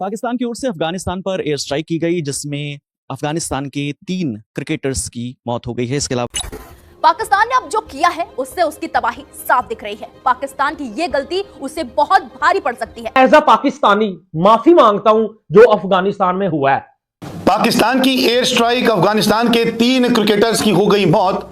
पाकिस्तान की ओर से अफगानिस्तान पर एयर स्ट्राइक की गई, जिसमें अफगानिस्तान के 3 क्रिकेटर्स की मौत हो गई है। इसके अलावा पाकिस्तान ने अब जो किया है उससे उसकी तबाही साफ दिख रही है। पाकिस्तान की ये गलती उसे बहुत भारी पड़ सकती है। एज अ पाकिस्तानी माफी मांगता हूं जो अफगानिस्तान में हुआ है। पाकिस्तान की एयर स्ट्राइक, अफगानिस्तान के 3 क्रिकेटर्स की हो गई मौत।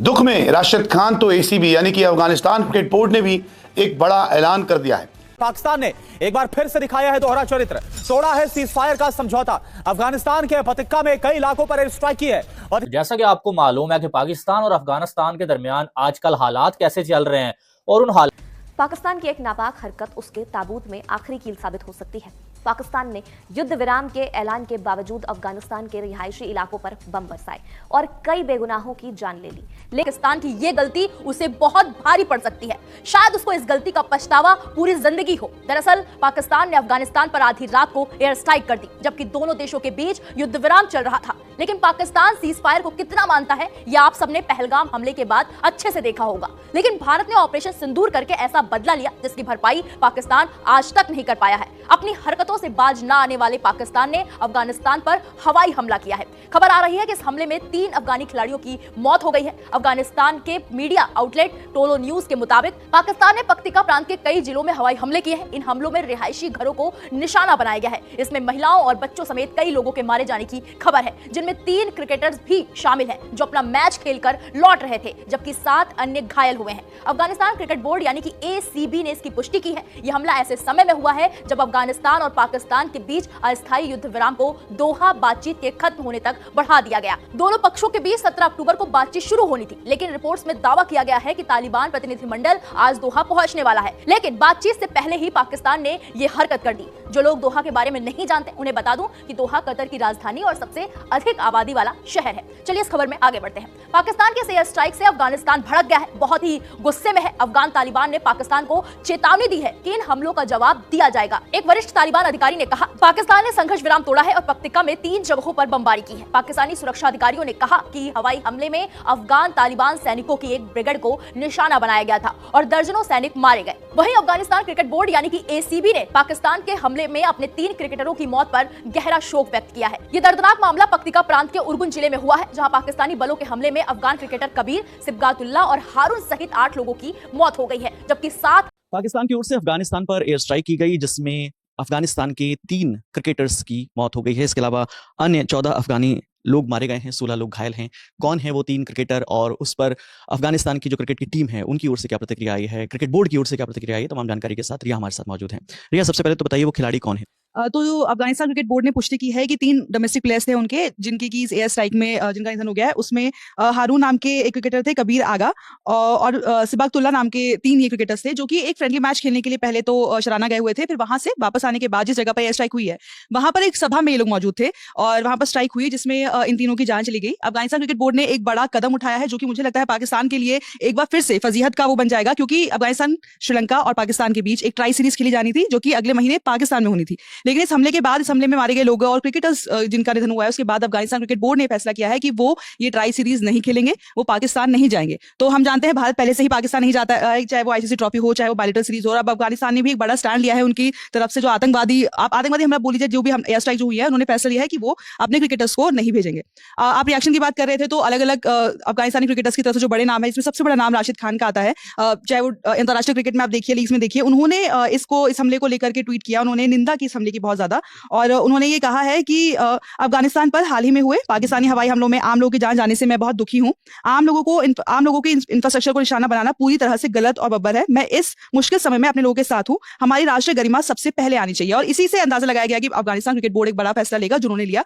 दुख में राशिद खान तो एसीबी यानी कि अफगानिस्तान क्रिकेट बोर्ड ने भी एक बड़ा ऐलान कर दिया है। पाकिस्तान ने एक बार फिर से दिखाया है दोहरा चरित्र, तोड़ा है सीजफायर का समझौता। अफगानिस्तान के पतिक्का में कई इलाकों पर एयर स्ट्राइक की है। और जैसा कि आपको मालूम है कि पाकिस्तान और अफगानिस्तान के दरमियान आजकल हालात कैसे चल रहे हैं और उन हाल पाकिस्तान की एक नापाक हरकत उसके ताबूत में आखिरी कील साबित हो सकती है। पाकिस्तान ने युद्ध विराम के ऐलान के बावजूद अफगानिस्तान के रिहायशी इलाकों पर बम बरसाए और कई बेगुनाहों की जान ले ली। लेकिन पाकिस्तान की ये गलती उसे बहुत भारी पड़ सकती है। शायद उसको इस गलती का पछतावा पूरी जिंदगी हो। दरअसल पाकिस्तान ने अफगानिस्तान पर आधी रात को एयर स्ट्राइक कर दी, जबकि दोनों देशों के बीच युद्ध विराम चल रहा था। लेकिन पाकिस्तान सीज फायर को कितना मानता है, यह आप सबने पहलगाम हमले के बाद अच्छे से देखा होगा। लेकिन भारत ने ऑपरेशन सिंदूर करके ऐसा बदला लिया जिसकी भरपाई पाकिस्तान आज तक नहीं कर पाया है। अपनी हरकतों से बाज ना आने वाले पाकिस्तान ने अफगानिस्तान पर हवाई हमला किया है। खबर आ रही है कि इस हमले में 3 अफगानी खिलाड़ियों की मौत हो गई है। अफगानिस्तान के मीडिया आउटलेट टोलो न्यूज के मुताबिक पाकिस्तान ने पक्तिका प्रांत के कई जिलों में हवाई हमले किए हैं। इन हमलों में रिहायशी घरों को निशाना बनाया गया है। इसमें महिलाओं और बच्चों समेत कई लोगों के मारे जाने की खबर है, जिनमें 3 क्रिकेटर्स भी शामिल हैं जो अपना मैच खेलकर लौट रहे थे, जबकि 7 अन्य घायल हुए हैं। अफगानिस्तान क्रिकेट बोर्ड यानी कि एसीबी ने इसकी पुष्टि की है। यह हमला ऐसे समय में हुआ है जब अफगानिस्तान और पाकिस्तान के बीच अस्थायी युद्ध विराम को दोहा बातचीत के खत्म होने तक बढ़ा दिया गया। दोनों पक्षों के बीच 17 अक्टूबर को बातचीत शुरू होनी थी, लेकिन रिपोर्ट्स में दावा किया गया है कि तालिबान प्रतिनिधिमंडल आज दोहा पहुंचने वाला है। लेकिन बातचीत से पहले ही पाकिस्तान ने यह हरकत कर दी। जो लोग दोहा के बारे में नहीं जानते उन्हें बता दूं कि दोहा कतर की राजधानी और सबसे अधिक आबादी वाला शहर है। चलिए इस खबर में आगे बढ़ते हैं। पाकिस्तान के एयर स्ट्राइक से अफगानिस्तान भड़क गया है, बहुत ही गुस्से में है। अफगान तालिबान ने पाकिस्तान को चेतावनी दी है कि इन हमलों का जवाब दिया जाएगा। एक वरिष्ठ तालिबान अधिकारी ने कहा, पाकिस्तान ने संघर्ष विराम तोड़ा है और पक्तिका में 3 जगहों पर बमबारी की है। पाकिस्तानी सुरक्षा अधिकारियों ने कहा कि हवाई हमले में अफगान तालिबान सैनिकों की एक ब्रिगेड को निशाना बनाया गया था और दर्जनों सैनिक मारे गए। वहीं अफगानिस्तान क्रिकेट बोर्ड यानी कि एसीबी ने पाकिस्तान के हमले में अपने 3 क्रिकेटरों की मौत पर गहरा शोक व्यक्त किया है। यह दर्दनाक मामला पक्तिका प्रांत के उर्गुन जिले में हुआ है, जहां पाकिस्तानी बलों के हमले में अफगान क्रिकेटर कबीर, सिबगातुल्लाह और हारून सहित 8 लोगों की मौत हो गई है, जबकि 7 पाकिस्तान की ओर से अफगानिस्तान पर एयर स्ट्राइक की गई, जिसमें अफगानिस्तान के 3 क्रिकेटर्स की मौत हो गई है। इसके अलावा अन्य 14 अफगानी लोग मारे गए हैं, 16 लोग घायल हैं। कौन है वो 3 क्रिकेटर और उस पर अफगानिस्तान की जो क्रिकेट की टीम है उनकी ओर से क्या प्रतिक्रिया आई है, क्रिकेट बोर्ड की ओर से क्या प्रतिक्रिया आई है, तमाम जानकारी के साथ रिया हमारे साथ मौजूद है। रिया, सबसे पहले तो बताइए वो खिलाड़ी कौन है? तो अफगानिस्तान क्रिकेट बोर्ड ने पुष्टि की है कि 3 डोमेस्टिक प्लेयर्स थे उनके, जिनकी की एयर स्ट्राइक में जिनका निधन हो गया है। उसमें हारून नाम के एक क्रिकेटर थे, कबीर आगा और सिबागतुल्लाह नाम के 3 ये क्रिकेटर्स थे, जो कि एक फ्रेंडली मैच खेलने के लिए पहले तो शराना गए हुए थे। फिर वहां से वापस आने के बाद जिस जगह पर एयर स्ट्राइक हुई है वहां पर एक सभा में ये लोग मौजूद थे और वहां पर स्ट्राइक हुई, जिसमें इन तीनों की जान चली गई। अफगानिस्तान क्रिकेट बोर्ड ने एक बड़ा कदम उठाया है, जो कि मुझे लगता है पाकिस्तान के लिए एक बार फिर से फजीहत का वो बन जाएगा, क्योंकि अफगानिस्तान, श्रीलंका और पाकिस्तान के बीच एक ट्राई सीरीज खेली जानी थी, जो कि अगले महीने पाकिस्तान में होनी थी। लेकिन इस हमले के बाद, इस हमले में मारे गए लोग और क्रिकेटर्स जिनका निधन हुआ है, उसके बाद अफगानिस्तान क्रिकेट बोर्ड ने फैसला किया है कि वो ये ट्राई सीरीज नहीं खेलेंगे, वो पाकिस्तान नहीं जाएंगे। तो हम जानते हैं भारत पहले से ही पाकिस्तान नहीं जाता है, चाहे वो आईसीसी ट्रॉफी हो, चाहे वो बायलेटरल सीरीज हो। अब अफगानिस्तान ने भी एक बड़ा स्टैंड लिया है उनकी तरफ से। जो आतंकवादी हमला बोल लीजिए, जो भी हम एयर स्ट्राइक जो हुई है, उन्होंने फैसला लिया है कि वो अपने क्रिकेटर्स को नहीं भेजेंगे। आप रिएक्शन की बात कर रहे थे, तो अलग अलग अफगानिस्तानी क्रिकेटर्स की तरफ से जो बड़े नाम है, इसमें सबसे बड़ा नाम राशिद खान का आता है। चाहे वो अंतर्राष्ट्रीय क्रिकेट में आप देखिए, लीग्स में देखिए, उन्होंने इस हमले को लेकर के ट्वीट किया, उन्होंने निंदा की इस हमले की बहुत ज्यादा, और उन्होंने ये कहा है कि अफगानिस्तान पर हाल ही में हुए पाकिस्तानी हवाई हमलों में आम लोगों की जान जाने से मैं बहुत दुखी हूं। आम लोगों के इंफ्रास्ट्रक्चर को निशाना बनाना पूरी तरह से गलत और बब्बर है। मैं इस मुश्किल समय में अपने लोगों के साथ हूं। हमारी राष्ट्रीय गरिमा सबसे पहले आनी चाहिए, और इसी से अंदाजा लगाया गया कि अफगानिस्तान क्रिकेट बोर्ड एक बड़ा फैसला लेगा, जो उन्होंने लिया।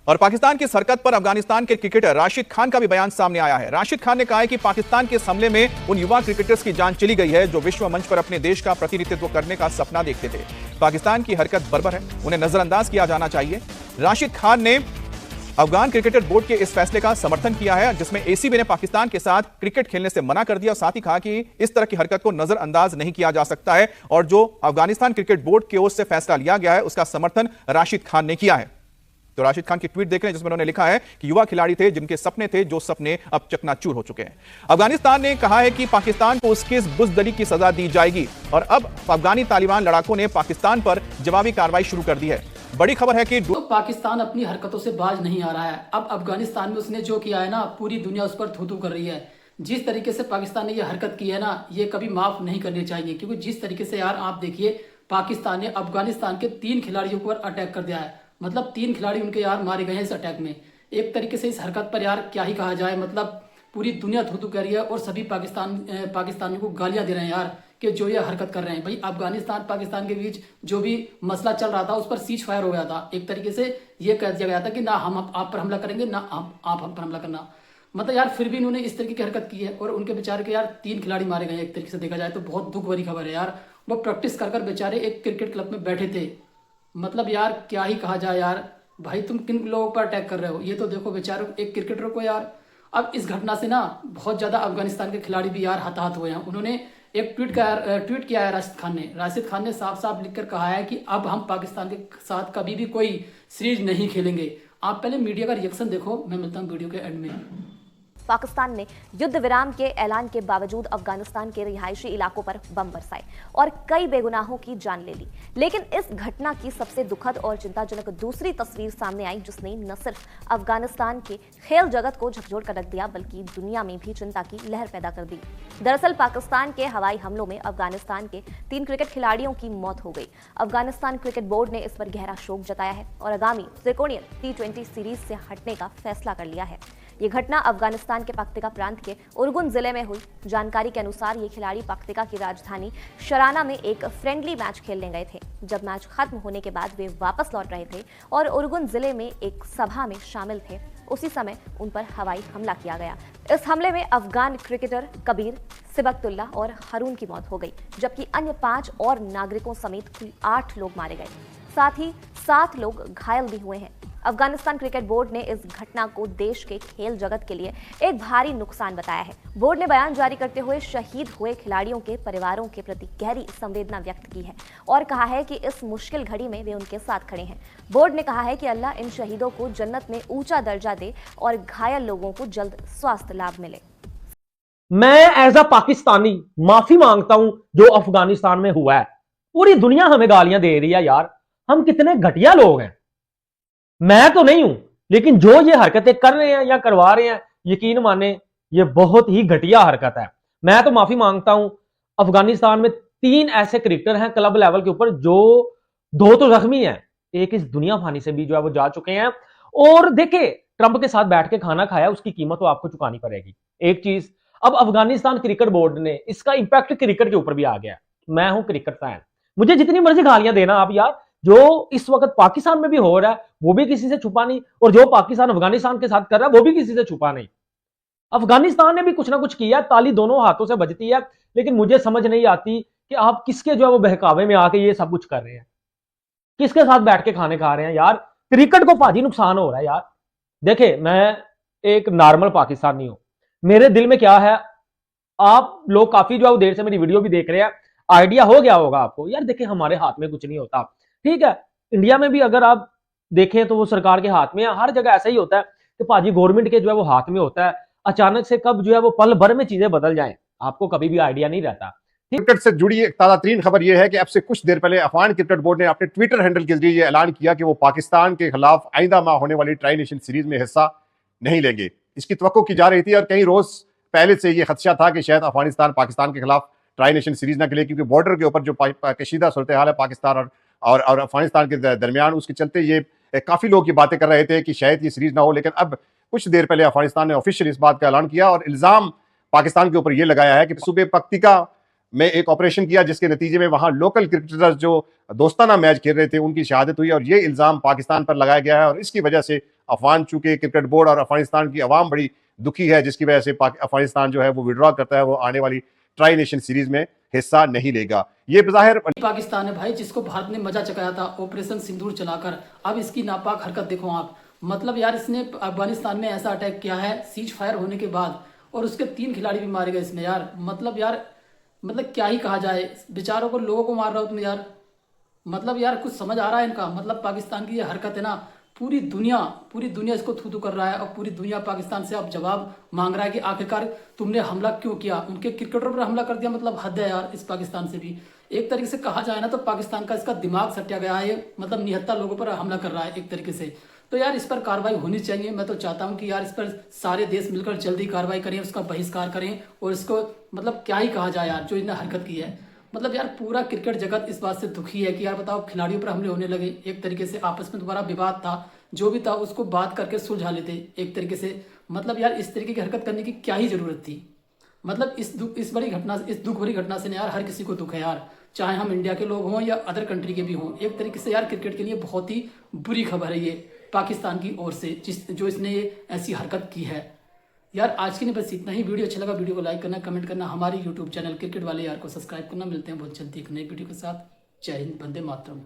और पाकिस्तान की इस हरकत पर अफगानिस्तान के क्रिकेटर राशिद खान का भी बयान सामने आया है। राशिद खान ने कहा है कि पाकिस्तान के इस हमले में उन युवा क्रिकेटर्स की जान चली गई है जो विश्व मंच पर अपने देश का प्रतिनिधित्व करने का सपना देखते थे। पाकिस्तान की हरकत बर्बर है, उन्हें नजरअंदाज किया जाना चाहिए। राशिद खान ने अफगान क्रिकेट बोर्ड के इस फैसले का समर्थन किया है, जिसमें एसीबी ने पाकिस्तान के साथ क्रिकेट खेलने से मना कर दिया, और साथ ही कहा कि इस तरह की हरकत को नजरअंदाज नहीं किया जा सकता है, और जो अफगानिस्तान क्रिकेट बोर्ड की ओर से फैसला लिया गया है उसका समर्थन राशिद खान ने किया है। तो राशिद खान की ट्वीट देख लें जिसमें उन्होंने लिखा है कि युवा खिलाड़ी थे जिनके सपने थे, जो सपने अब चकनाचूर हो चुके हैं। अफगानिस्तान ने कहा है कि पाकिस्तान को उसके इस बुज़दिली की सजा दी जाएगी और अब अफगानी तालिबान लड़ाकों ने पाकिस्तान पर जवाबी कार्रवाई शुरू कर दी है। बड़ी खबर है कि तो पाकिस्तान अपनी हरकतों से बाज नहीं आ रहा है। अब अफगानिस्तान में उसने जो किया है ना, पूरी दुनिया उस पर थू-थू कर रही है। जिस तरीके से पाकिस्तान ने ये हरकत की है ना, ये कभी माफ नहीं करनी चाहिए, क्योंकि जिस तरीके से यार आप देखिए, पाकिस्तान ने अफगानिस्तान के 3 खिलाड़ियों पर अटैक कर दिया है। मतलब 3 खिलाड़ी उनके यार मारे गए हैं इस अटैक में। एक तरीके से इस हरकत पर यार क्या ही कहा जाए, मतलब पूरी दुनिया थू-थू कर रही है और सभी पाकिस्तानियों को गालियां दे रहे हैं यार कि जो ये हरकत कर रहे हैं। भाई अफगानिस्तान पाकिस्तान के बीच जो भी मसला चल रहा था उस पर सीज फायर हो गया था। एक तरीके से ये कह दिया गया था कि ना हम आप पर हमला करेंगे, ना आप हम पर हमला करना। मतलब यार फिर भी इन्होंने इस तरीके की हरकत की है और उनके बेचारे के यार 3 खिलाड़ी मारे गए। एक तरीके से देखा जाए तो बहुत दुख भरी खबर है यार। वो प्रैक्टिस कर बेचारे एक क्रिकेट क्लब में बैठे थे। मतलब यार क्या ही कहा जाए यार, भाई तुम किन लोगों पर अटैक कर रहे हो? ये तो देखो बेचारों एक क्रिकेटर को यार। अब इस घटना से ना बहुत ज़्यादा अफगानिस्तान के खिलाड़ी भी यार हताहत हुए हैं। उन्होंने एक ट्वीट किया है राशिद खान ने साफ साफ लिखकर कहा है कि अब हम पाकिस्तान के साथ कभी भी कोई सीरीज नहीं खेलेंगे। आप पहले मीडिया का रिएक्शन देखो, मैं मिलता हूँ वीडियो के एंड में। पाकिस्तान ने युद्ध विराम के ऐलान के बावजूद अफगानिस्तान के रिहायशी इलाकों पर बम बरसाए और कई बेगुनाहों की जान ले ली। लेकिन इस घटना की सबसे दुखद और चिंताजनक दूसरी तस्वीर सामने आई, जिसने न सिर्फ अफगानिस्तान के खेल जगत को झकझोर कर रख दिया, बल्कि दुनिया में भी चिंता की लहर पैदा कर दी। दरअसल पाकिस्तान के हवाई हमलों में अफगानिस्तान के 3 क्रिकेट खिलाड़ियों की मौत हो गई। अफगानिस्तान क्रिकेट बोर्ड ने इस पर गहरा शोक जताया है और आगामी त्रिकोणीय T20 सीरीज से हटने का फैसला कर लिया है। ये घटना अफगानिस्तान के पक्तिका प्रांत के उर्गुन जिले में हुई। जानकारी के अनुसार ये खिलाड़ी पक्तिका की राजधानी शराना में एक फ्रेंडली मैच खेलने गए थे। जब मैच खत्म होने के बाद वे वापस लौट रहे थे और उर्गुन जिले में एक सभा में शामिल थे, उसी समय उन पर हवाई हमला किया गया। इस हमले में अफगान क्रिकेटर कबीर सिबकतुल्ला और हारून की मौत हो गई, जबकि अन्य 5 और नागरिकों समेत कुल 8 लोग मारे गए। साथ ही 7 लोग घायल भी हुए हैं। अफगानिस्तान क्रिकेट बोर्ड ने इस घटना को देश के खेल जगत के लिए एक भारी नुकसान बताया है। बोर्ड ने बयान जारी करते हुए शहीद हुए खिलाड़ियों के परिवारों के प्रति गहरी संवेदना व्यक्त की है और कहा है कि इस मुश्किल घड़ी में वे उनके साथ खड़े हैं। बोर्ड ने कहा है कि अल्लाह इन शहीदों को जन्नत में ऊंचा दर्जा दे और घायल लोगों को जल्द स्वास्थ्य लाभ मिले। मैं एज अ पाकिस्तानी माफी मांगता हूं जो अफगानिस्तान में हुआ है। पूरी दुनिया हमें गालियां दे रही है यार, हम कितने घटिया लोग हैं। मैं तो नहीं हूं, लेकिन जो ये हरकतें कर रहे हैं या करवा रहे हैं, यकीन माने ये बहुत ही घटिया हरकत है। मैं तो माफी मांगता हूं। अफगानिस्तान में 3 ऐसे क्रिकेटर हैं क्लब लेवल के ऊपर, जो 2 तो जख्मी हैं, एक इस दुनिया फानी से भी जो है वो जा चुके हैं। और देखे ट्रंप के साथ बैठ के खाना खाया, उसकी कीमत तो आपको चुकानी पड़ेगी। एक चीज, अब अफगानिस्तान क्रिकेट बोर्ड ने इसका इंपैक्ट क्रिकेट के ऊपर भी आ गया। मैं हूं क्रिकेट फैन, मुझे जितनी मर्जी गालियां देना आप यार, जो इस वक्त पाकिस्तान में भी हो रहा है वो भी किसी से छुपा नहीं, और जो पाकिस्तान अफगानिस्तान के साथ कर रहा है वो भी किसी से छुपा नहीं। अफगानिस्तान ने भी कुछ ना कुछ किया, ताली दोनों हाथों से बजती है। लेकिन मुझे समझ नहीं आती कि आप किसके जो है वो बहकावे में आके ये सब कुछ कर रहे हैं, किसके साथ बैठ के खाने खा रहे हैं यार। क्रिकेट को भाजी नुकसान हो रहा है यार। देखे, मैं एक नॉर्मल पाकिस्तानी हूं, मेरे दिल में क्या है, आप लोग काफी जो है देर से मेरी वीडियो भी देख रहे हैं, आइडिया हो गया होगा आपको यार। देखिए, हमारे हाथ में कुछ नहीं होता, ठीक है। इंडिया में भी अगर आप देखें तो वो सरकार के हाथ में है, हर जगह ऐसा ही होता है कि भाजी गवर्नमेंट के जो है वो हाथ में होता है। अचानक से कब जो है वो पल भर में चीजें बदल जाएं, आपको कभी भी आइडिया नहीं रहता। क्रिकेट से जुड़ी एक ताजा तरीन खबर यह है कि अब से कुछ देर पहले अफगान क्रिकेट बोर्ड ने अपने ट्विटर हैंडल के जरिए ऐलान किया कि वो पाकिस्तान के खिलाफ आइंदा माह होने वाली ट्राई नेशन सीरीज में हिस्सा नहीं लेंगे। इसकी तवक्को की जा रही थी और कई रोज पहले से यह खदशा था कि शायद अफगानिस्तान पाकिस्तान के खिलाफ ट्राई नेशन सीरीज न खेले, क्योंकि बॉर्डर के ऊपर जो कशीदा सूरत हाल है पाकिस्तान और अफगानिस्तान के दरमियान, उसके चलते ये काफी लोग ये बातें कर रहे थे कि शायद ये सीरीज ना हो। लेकिन अब कुछ देर पहले अफगानिस्तान ने ऑफिशियल इस बात का ऐलान किया और इल्जाम पाकिस्तान के ऊपर यह लगाया है कि सूबे पक्तिका में एक ऑपरेशन किया जिसके नतीजे में वहां लोकल क्रिकेटर्स जो दोस्ताना मैच खेल रहे थे उनकी शहादत हुई, और ये इल्जाम पाकिस्तान पर लगाया गया है। और इसकी वजह से अफगान, चूंकि क्रिकेट बोर्ड और अफगानिस्तान की आवाम बड़ी दुखी है, जिसकी वजह से अफगानिस्तान जो है वो विड्रॉ करता है, वो आने वाली ट्राई नेशन सीरीज में हिस्सा नहीं लेगा। ये बज़ाहिर पाकिस्तान है भाई, जिसको भारत ने मजा चकाया था ऑपरेशन सिंदूर चलाकर। अब इसकी नापाक हरकत देखो आप। मतलब यार, इसने अफगानिस्तान में ऐसा अटैक किया है सीज फायर होने के बाद, और उसके 3 खिलाड़ी भी मारे गए इसमें यार। मतलब क्या ही कहा जाए, बेचारों को, लोगों को मार रहा हो तुम यार। मतलब यार कुछ समझ आ रहा है इनका? मतलब पाकिस्तान की ये हरकत है ना, पूरी दुनिया इसको थू कर रहा है और पूरी दुनिया पाकिस्तान से अब जवाब मांग रहा है कि आखिरकार तुमने हमला क्यों किया। उनके क्रिकेटरों पर हमला कर दिया, मतलब हद है यार इस पाकिस्तान से भी। एक तरीके से कहा जाए ना तो पाकिस्तान का इसका दिमाग सटिया गया है, मतलब निहत्था लोगों पर हमला कर रहा है एक तरीके से। तो यार इस पर कार्रवाई होनी चाहिए। मैं तो चाहता हूँ कि यार इस पर सारे देश मिलकर जल्दी कार्रवाई करें, उसका बहिष्कार करें और इसको मतलब क्या ही कहा जाए यार जो इन्हें हरकत की है। मतलब यार पूरा क्रिकेट जगत इस बात से दुखी है कि यार बताओ खिलाड़ियों पर हमले होने लगे। एक तरीके से आपस में तुम्हारा विवाद था, जो भी था उसको बात करके सुलझा लेते एक तरीके से। मतलब यार इस तरीके की हरकत करने की क्या ही जरूरत थी। मतलब इस दुख भरी घटना से यार हर किसी को दुख है यार, चाहे हम इंडिया के लोग हों या अदर कंट्री के भी हों। एक तरीके से यार क्रिकेट के लिए बहुत ही बुरी खबर है ये पाकिस्तान की ओर से, जो इसने ये ऐसी हरकत की है। यार आज के लिए बस इतना ही। वीडियो अच्छा लगा वीडियो को लाइक करना, कमेंट करना, हमारे यूट्यूब चैनल क्रिकेट वाले यार को सब्सक्राइब करना। मिलते हैं बहुत जल्दी एक नई वीडियो के साथ। जय हिंद, वंदे मातरम।